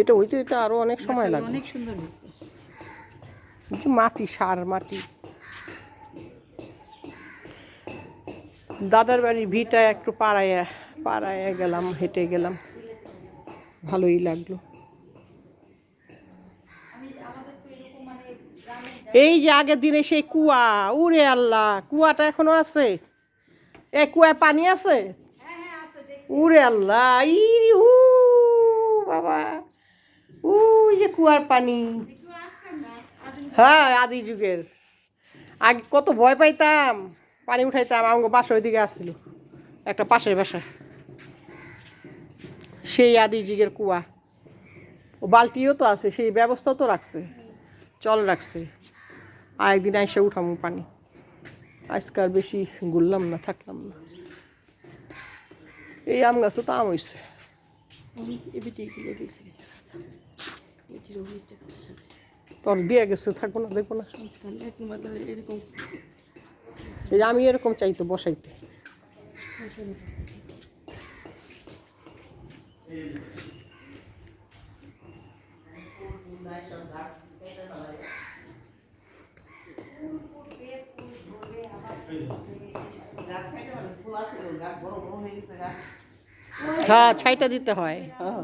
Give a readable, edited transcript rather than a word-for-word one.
এটা হইতে হইতে আরো অনেক সময় লাগে। অনেক সুন্দর হয়েছে। মাটি, সার মাটি। দাদার বাড়ির ভিটা একটু পাড়ায় গেলাম, হেঁটে গেলাম, ভালোই লাগলো। এই যে আগের দিনে সেই কুয়া, উরে আল্লাহ, কুয়াটা এখনো আছে? এই কুয়ায় পানি আছে? উরে আল্লাহ, বাবা, ওই যে কুয়ার পানি। হ্যাঁ, আদি যুগের। আগে কত ভয় পাইতাম, পানি উঠাইতাম। আমার বাসা ওইদিকে আসছিল, একটা পাশের বাসা। সেই আদি যুগের কুয়া। ও বালতিও তো আছে, সেই ব্যবস্থাও তো রাখছে, চল রাখছে। আরেকদিন আইসা উঠামো পানি। আজকাল বেশি ঘুরলাম না, থাকলাম না। এই আম গাছও তো আম হয়েছে। তোর দিয়ে গেছে, থাকবো না, দেখবো না। এই আমি এরকম চাইতো বসাইতে। হ্যাঁ, ছাইটা দিতে হয়। হ্যাঁ,